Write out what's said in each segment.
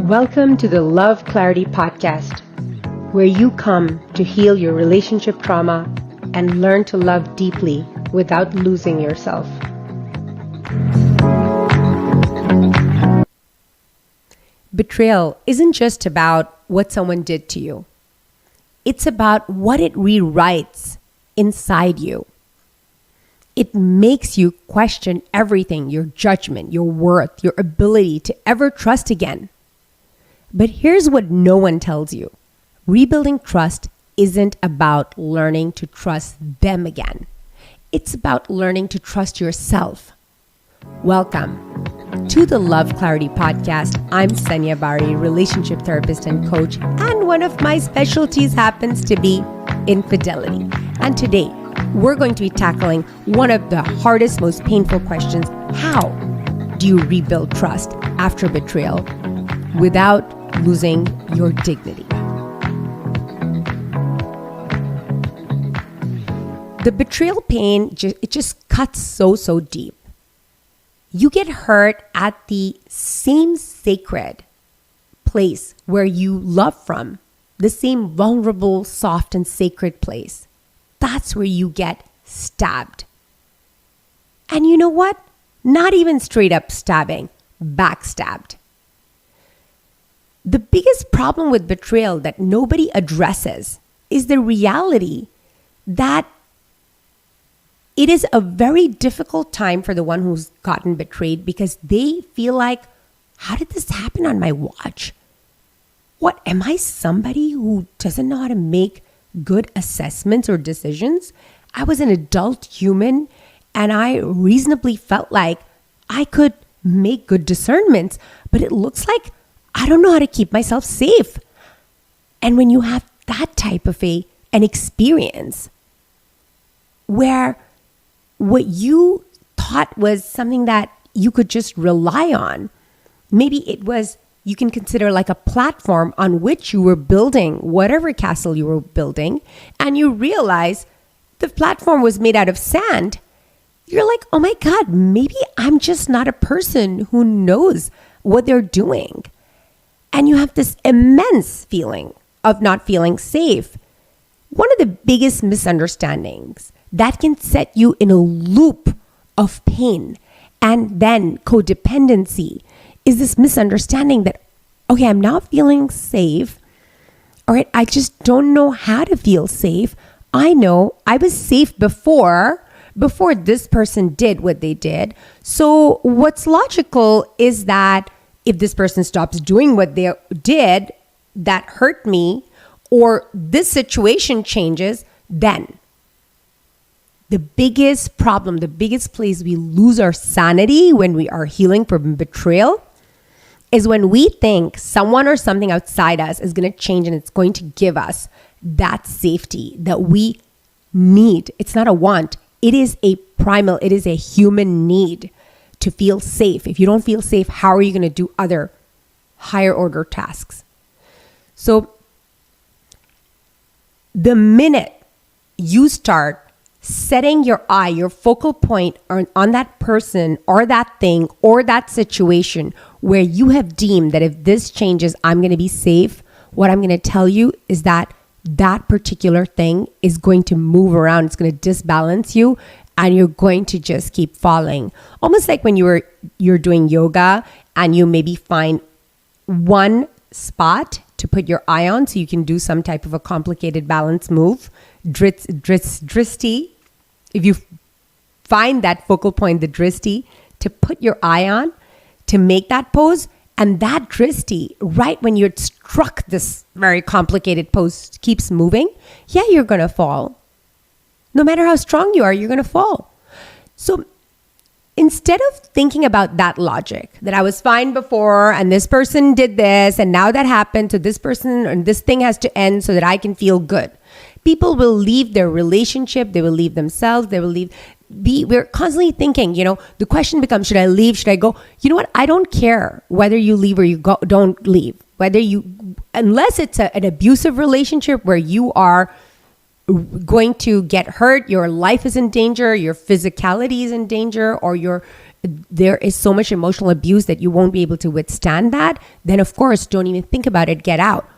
Welcome to the Love Clarity Podcast, where you come to heal your relationship trauma and learn to love deeply without losing yourself. Betrayal isn't just about what someone did to you. It's about what it rewrites inside you. It makes you question everything, your judgment, your worth, your ability to ever trust again. But here's what no one tells you. Rebuilding trust isn't about learning to trust them again. It's about learning to trust yourself. Welcome to the Love Clarity Podcast. I'm Sanya Bari, relationship therapist and coach, and one of my specialties happens to be infidelity. And today, we're going to be tackling one of the hardest, most painful questions. How do you rebuild trust after betrayal without losing your dignity? The betrayal pain, it just cuts so deep. You get hurt at the same sacred place where you love from, the same vulnerable, soft, and sacred place. That's where you get stabbed. And you know what? Not even straight up stabbing, backstabbed. The biggest problem with betrayal that nobody addresses is the reality that it is a very difficult time for the one who's gotten betrayed because they feel like, how did this happen on my watch? What, am I somebody who doesn't know how to make good assessments or decisions? I was an adult human and I reasonably felt like I could make good discernments, but it looks like I don't know how to keep myself safe. And when you have that type of an experience where what you thought was something that you could just rely on, maybe it was, you can consider like a platform on which you were building whatever castle you were building, and you realize the platform was made out of sand. You're like, oh my God, maybe I'm just not a person who knows what they're doing. And you have this immense feeling of not feeling safe. One of the biggest misunderstandings that can set you in a loop of pain and then codependency is this misunderstanding that, okay, I'm not feeling safe. All right, I just don't know how to feel safe. I know I was safe before this person did what they did. So what's logical is that if this person stops doing what they did that hurt me, or this situation changes, then the biggest problem, the biggest place we lose our sanity when we are healing from betrayal is when we think someone or something outside us is going to change and it's going to give us that safety that we need. It's not a want. It is a primal, it is a human need to feel safe. If you don't feel safe, how are you going to do other higher order tasks? So the minute you start setting your eye, your focal point on that person or that thing or that situation where you have deemed that if this changes, I'm going to be safe, what I'm going to tell you is that that particular thing is going to move around. It's going to disbalance you and you're going to just keep falling. Almost like when you're doing yoga and you maybe find one spot to put your eye on so you can do some type of a complicated balance move. Dristi. If you find that focal point, the dristi, to put your eye on, to make that pose, and that dristi, right when you're struck this very complicated pose, keeps moving, yeah, you're going to fall. No matter how strong you are, you're going to fall. So instead of thinking about that logic, that I was fine before and this person did this and now that happened, so this person and this thing has to end so that I can feel good. People will leave their relationship, they will leave themselves, they will leave. We're constantly thinking, the question becomes, should I leave? Should I go? You know what? I don't care whether you leave or you don't leave. Unless it's an abusive relationship where you are going to get hurt, your life is in danger, your physicality is in danger, or your there is so much emotional abuse that you won't be able to withstand that, then of course, don't even think about it, get out.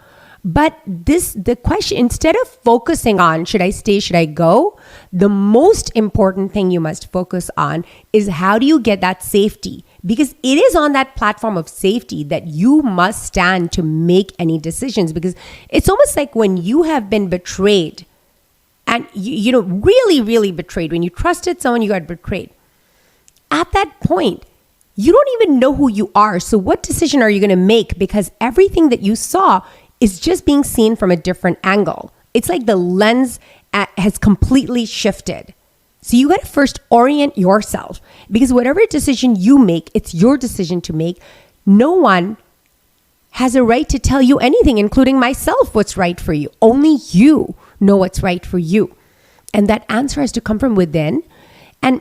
But the question, instead of focusing on, should I stay, should I go? The most important thing you must focus on is how do you get that safety? Because it is on that platform of safety that you must stand to make any decisions. Because it's almost like when you have been betrayed and, really, really betrayed, when you trusted someone, you got betrayed. At that point, you don't even know who you are. So what decision are you going to make? Because everything that you saw is just being seen from a different angle. It's like the lens has completely shifted. So you got to first orient yourself, because whatever decision you make, it's your decision to make. No one has a right to tell you anything, including myself, what's right for you. Only you know what's right for you. And that answer has to come from within. And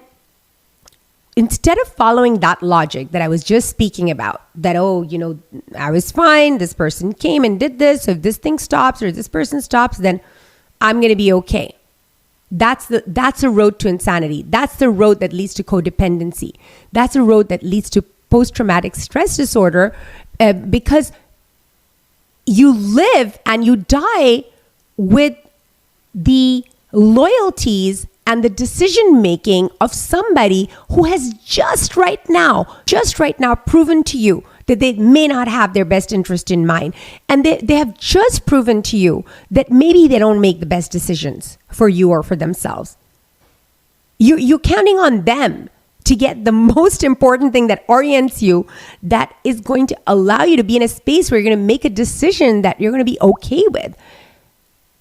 instead of following that logic that I was just speaking about, that, I was fine, this person came and did this, so if this thing stops or this person stops, then I'm going to be okay. That's a road to insanity. That's the road that leads to codependency. That's a road that leads to post-traumatic stress disorder, because you live and you die with the loyalties and the decision making of somebody who has just right now proven to you that they may not have their best interest in mind. And they have just proven to you that maybe they don't make the best decisions for you or for themselves. You're counting on them to get the most important thing that orients you, that is going to allow you to be in a space where you're going to make a decision that you're going to be okay with.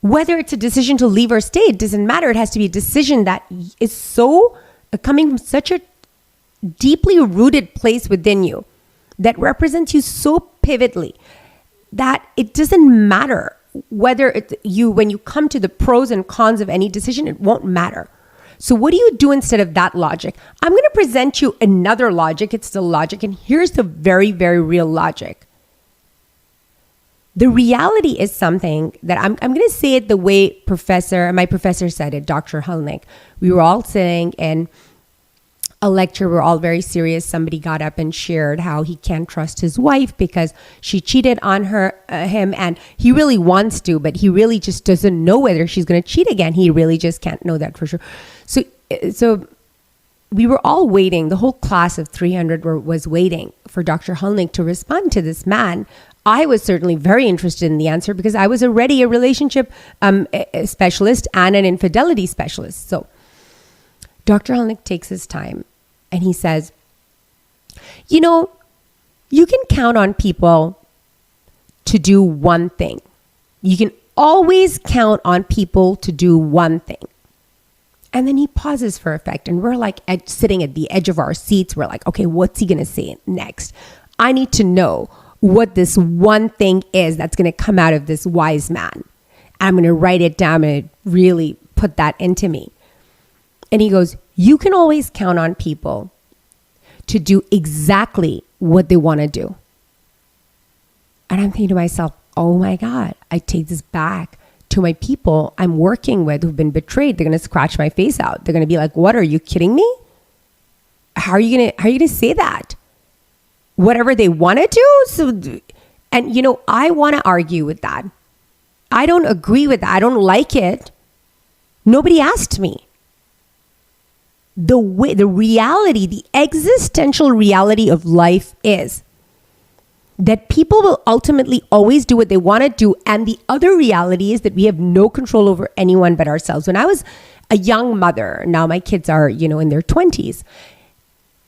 Whether it's a decision to leave or stay, it doesn't matter. It has to be a decision that is so coming from such a deeply rooted place within you, that represents you so pivotally, that it doesn't matter whether when you come to the pros and cons of any decision, it won't matter. So what do you do instead of that logic? I'm going to present you another logic. It's the logic. And here's the very, very real logic. The reality is something that I'm going to say it the way my professor said it, Dr. Hulnick. We were all sitting in a lecture. We're all very serious. Somebody got up and shared how he can't trust his wife because she cheated on him, and he really wants to, but he really just doesn't know whether she's going to cheat again. He really just can't know that for sure. So we were all waiting. The whole class of 300 was waiting for Dr. Hulnick to respond to this man. I was certainly very interested in the answer because I was already a relationship specialist and an infidelity specialist. So Dr. Hulnick takes his time and he says, you can count on people to do one thing. You can always count on people to do one thing. And then he pauses for effect, and we're like sitting at the edge of our seats. We're like, okay, what's he going to say next? I need to know what this one thing is that's going to come out of this wise man. I'm going to write it down and really put that into me. And he goes, you can always count on people to do exactly what they want to do. And I'm thinking to myself, oh my God, I take this back to my people I'm working with who've been betrayed. They're going to scratch my face out. They're going to be like, what, are you kidding me? How are you going to say that? Whatever they want to do? And I want to argue with that. I don't agree with that. I don't like it. Nobody asked me. The reality, the existential reality of life is that people will ultimately always do what they want to do. And the other reality is that we have no control over anyone but ourselves. When I was a young mother, now my kids are, in their 20s,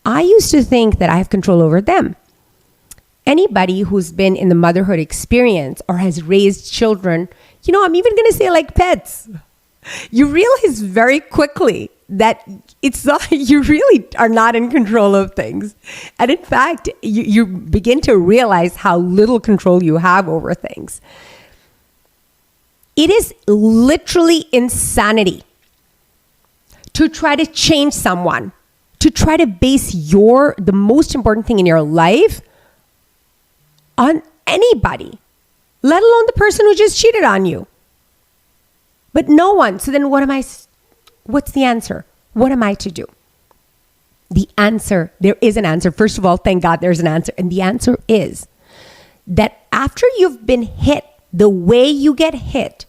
I used to think that I have control over them. Anybody who's been in the motherhood experience or has raised children, I'm even going to say like pets, you realize very quickly that it's not, you really are not in control of things. And in fact, you begin to realize how little control you have over things. It is literally insanity to try to change someone, to try to base the most important thing in your life on anybody, let alone the person who just cheated on you. But no one. So then what's the answer? What am I to do? The answer, there is an answer. First of all, thank God there's an answer. And the answer is that after you've been hit the way you get hit,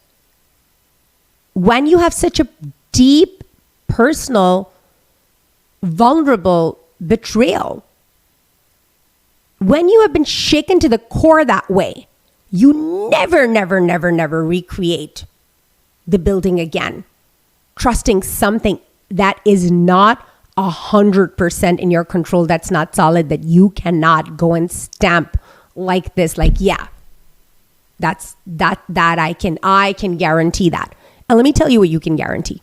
when you have such a deep, personal, vulnerable betrayal, when you have been shaken to the core that way, you never, never, never, never recreate the building again, trusting something that is not 100% in your control, that's not solid, that you cannot go and stamp like this, like, yeah, that I can guarantee that. And let me tell you what you can guarantee.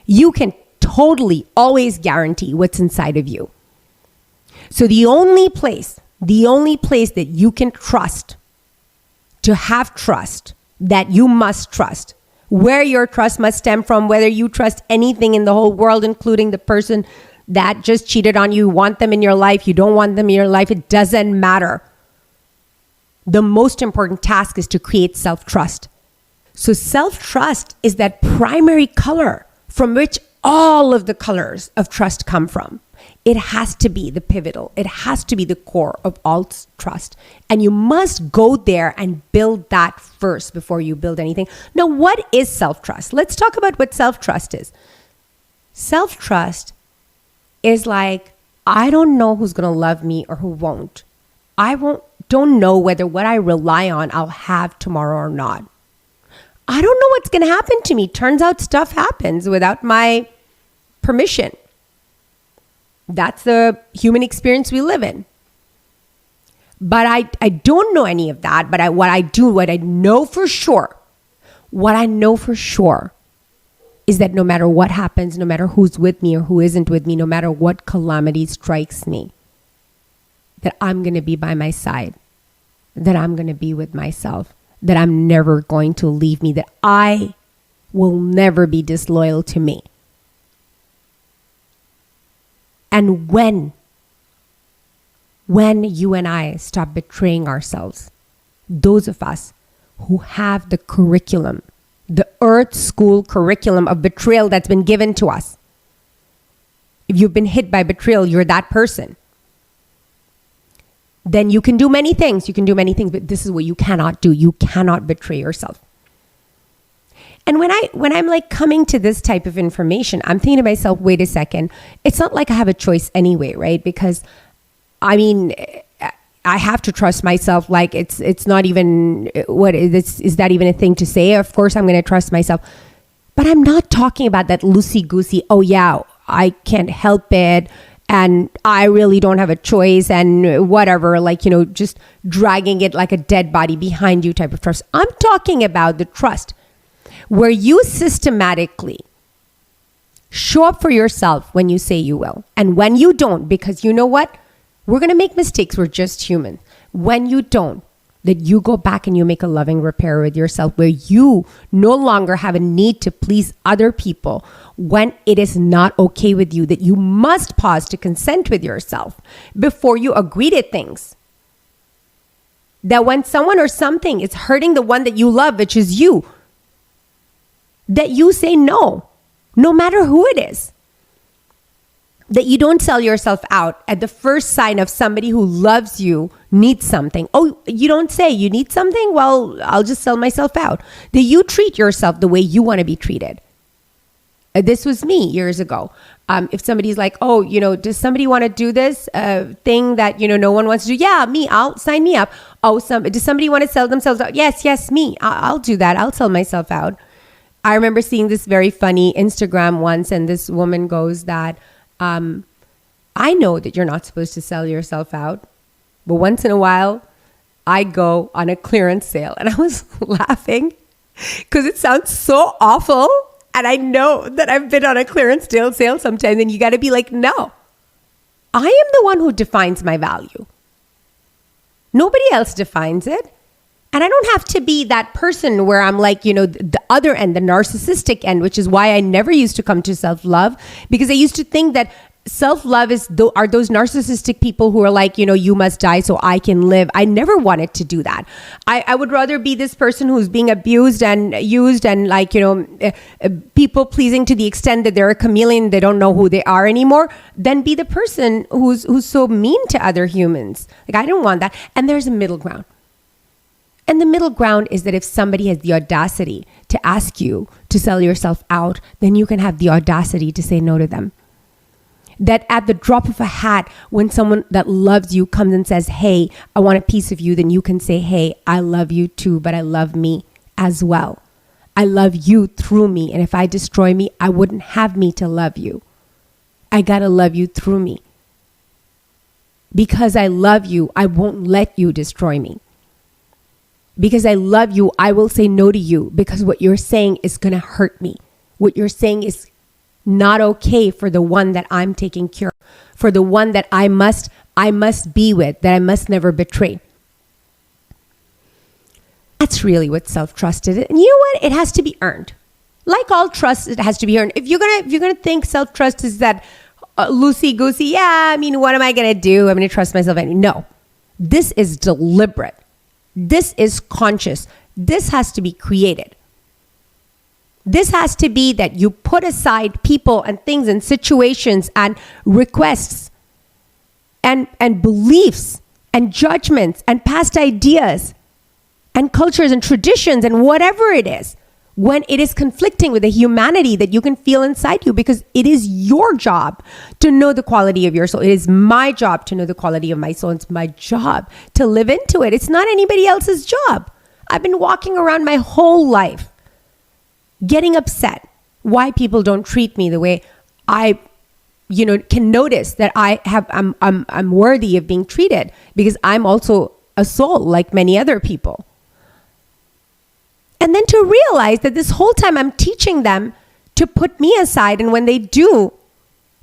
You can totally always guarantee what's inside of you. So the only place that you can trust, to have trust, that you must trust, where your trust must stem from, whether you trust anything in the whole world, including the person that just cheated on you, want them in your life, you don't want them in your life, it doesn't matter. The most important task is to create self-trust. So self-trust is that primary color from which all of the colors of trust come from. It has to be the pivotal. It has to be the core of all trust. And you must go there and build that first before you build anything. Now, what is self-trust? Let's talk about what self-trust is. Self-trust is like, I don't know who's going to love me or who won't. Don't know whether what I rely on I'll have tomorrow or not. I don't know what's going to happen to me. Turns out stuff happens without my permission. That's the human experience we live in. But I don't know any of that. But what I know for sure is that no matter what happens, no matter who's with me or who isn't with me, no matter what calamity strikes me, that I'm going to be by my side, that I'm going to be with myself, that I'm never going to leave me, that I will never be disloyal to me. And when you and I stop betraying ourselves, those of us who have the curriculum, the earth school curriculum of betrayal that's been given to us, if you've been hit by betrayal, you're that person. Then you can do many things. But this is what you cannot do. You cannot betray yourself. And when I'm like coming to this type of information, I'm thinking to myself, wait a second, it's not like I have a choice anyway, right? Because I mean, I have to trust myself. Like it's not even, is that even a thing to say? Of course I'm going to trust myself. But I'm not talking about that loosey-goosey, oh yeah, I can't help it, and I really don't have a choice, and whatever, like, just dragging it like a dead body behind you type of trust. I'm talking about the trust where you systematically show up for yourself when you say you will. And when you don't, because you know what? We're going to make mistakes. We're just human. When you don't, that you go back and you make a loving repair with yourself where you no longer have a need to please other people when it is not okay with you, that you must pause to consent with yourself before you agree to things. That when someone or something is hurting the one that you love, which is you, that you say no matter who it is. That you don't sell yourself out at the first sign of somebody who loves you needs something. Oh, you don't say you need something? Well, I'll just sell myself out. That you treat yourself the way you want to be treated. This was me years ago. If somebody's like, oh, does somebody want to do this thing that, no one wants to do? Yeah, me, sign me up. Oh, does somebody want to sell themselves out? Yes, me. I'll do that. I'll sell myself out. I remember seeing this very funny Instagram once, and this woman goes that, I know that you're not supposed to sell yourself out, but once in a while I go on a clearance sale. And I was laughing because it sounds so awful. And I know that I've been on a clearance sale sometimes, and you got to be like, no, I am the one who defines my value. Nobody else defines it. And I don't have to be that person where I'm like, the other end, the narcissistic end, which is why I never used to come to self-love, because I used to think that self-love are those narcissistic people who are like, you must die so I can live. I never wanted to do that. I would rather be this person who's being abused and used and like, people pleasing to the extent that they're a chameleon, they don't know who they are anymore, than be the person who's so mean to other humans. Like, I don't want that. And there's a middle ground. And the middle ground is that if somebody has the audacity to ask you to sell yourself out, then you can have the audacity to say no to them. That at the drop of a hat, when someone that loves you comes and says, hey, I want a piece of you, then you can say, hey, I love you too, but I love me as well. I love you through me. And if I destroy me, I wouldn't have me to love you. I gotta love you through me. Because I love you, I won't let you destroy me. Because I love you, I will say no to you, because what you're saying is gonna hurt me. What you're saying is not okay for the one that I'm taking care of, for the one that I must be with, that I must never betray. That's really what self-trust is. And you know what? It has to be earned. Like all trust, it has to be earned. If you're gonna think self-trust is that loosey-goosey, what am I gonna do? I'm gonna trust myself. No, this is deliberate. This is conscious. This has to be created. This has to be that you put aside people and things and situations and requests and beliefs and judgments and past ideas and cultures and traditions and whatever it is, when it is conflicting with the humanity that you can feel inside you, because it is your job to know the quality of your soul. It is my job to know the quality of my soul. It's my job to live into it. It's not anybody else's job. I've been walking around my whole life getting upset why people don't treat me the way I, can notice that I'm worthy of being treated, because I'm also a soul like many other people. And then to realize that this whole time I'm teaching them to put me aside, and when they do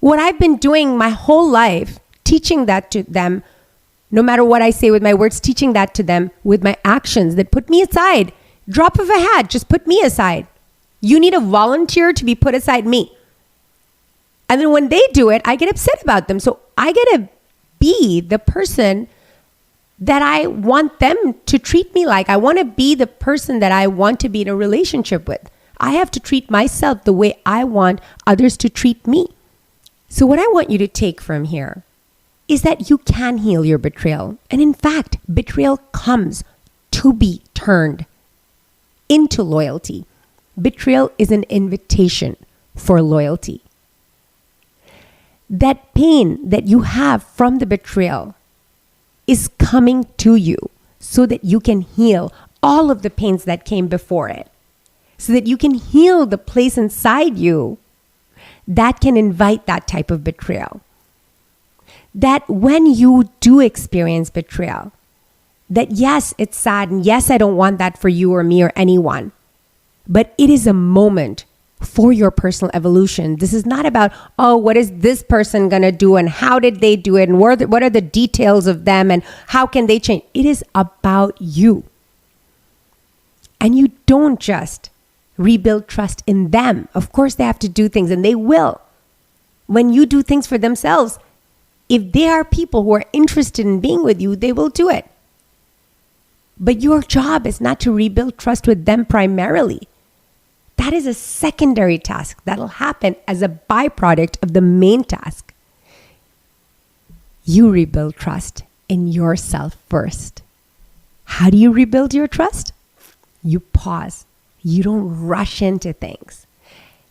what I've been doing my whole life, teaching that to them, no matter what I say with my words, teaching that to them with my actions, that put me aside, drop of a hat, just put me aside. You need a volunteer to be put aside me. And then when they do it, I get upset about them. So I get to be the person that I want them to treat me like. I want to be the person that I want to be in a relationship with. I have to treat myself the way I want others to treat me. So what I want you to take from here is that you can heal your betrayal. And in fact, betrayal comes to be turned into loyalty. Betrayal is an invitation for loyalty. That pain that you have from the betrayal is coming to you so that you can heal all of the pains that came before it. So that you can heal the place inside you that can invite that type of betrayal. That when you do experience betrayal, that yes, it's sad, and yes, I don't want that for you or me or anyone. But it is a moment for your personal evolution. This is not about, what is this person going to do and how did they do it and what are the details of them and how can they change. It is about you. And you don't just rebuild trust in them. Of course, they have to do things, and they will. When you do things for themselves, if they are people who are interested in being with you, they will do it. But your job is not to rebuild trust with them primarily. That is a secondary task that'll happen as a byproduct of the main task. You rebuild trust in yourself first. How do you rebuild your trust? You pause. You don't rush into things.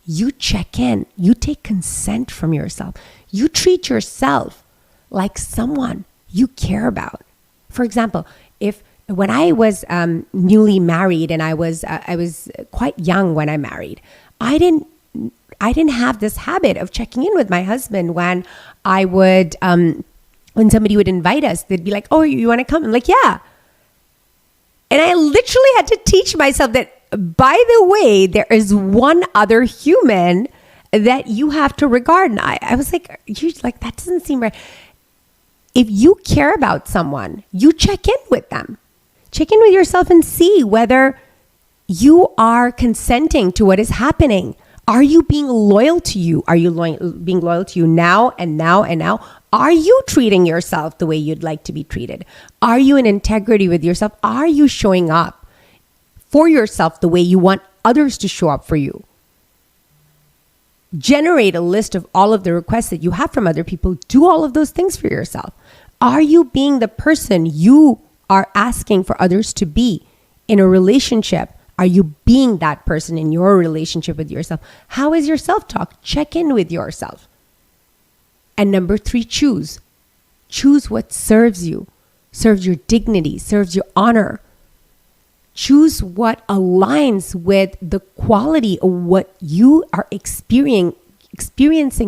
You check in. You take consent from yourself. You treat yourself like someone you care about. For example, when I was newly married and I was quite young when I married, I didn't have this habit of checking in with my husband when I would when somebody would invite us. They'd be like, "Oh, you want to come?" I'm like, "Yeah." And I literally had to teach myself that, by the way, there is one other human that you have to regard. And I was like, that doesn't seem right. If you care about someone, you check in with them. Check in with yourself and see whether you are consenting to what is happening. Are you being loyal to you? Are you being loyal to you now and now and now? Are you treating yourself the way you'd like to be treated? Are you in integrity with yourself? Are you showing up for yourself the way you want others to show up for you? Generate a list of all of the requests that you have from other people. Do all of those things for yourself. Are you being the person you are asking for others to be in a relationship? Are you being that person in your relationship with yourself? How is your self-talk? Check in with yourself. And number 3, choose. Choose what serves you, serves your dignity, serves your honor. Choose what aligns with the quality of what you are experiencing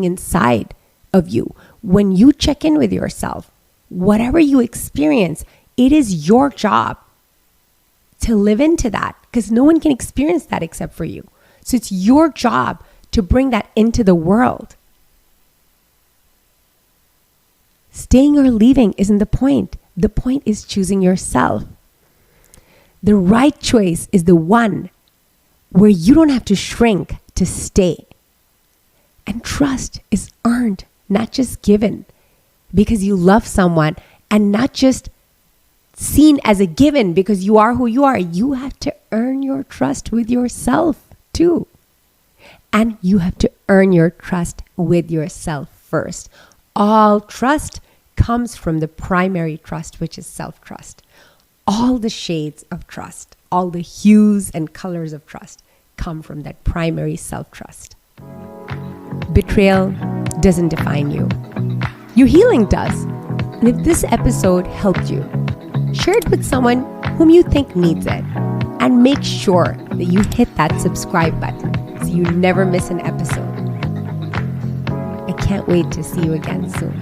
inside of you. When you check in with yourself, whatever you experience, it is your job to live into that, because no one can experience that except for you. So it's your job to bring that into the world. Staying or leaving isn't the point. The point is choosing yourself. The right choice is the one where you don't have to shrink to stay. And trust is earned, not just given, because you love someone, and not just seen as a given because you are who you are. You have to earn your trust with yourself too. And you have to earn your trust with yourself first. All trust comes from the primary trust, which is self-trust. All the shades of trust, all the hues and colors of trust come from that primary self-trust. Betrayal doesn't define you. Your healing does. And if this episode helped you, share it with someone whom you think needs it. And make sure that you hit that subscribe button so you never miss an episode. I can't wait to see you again soon.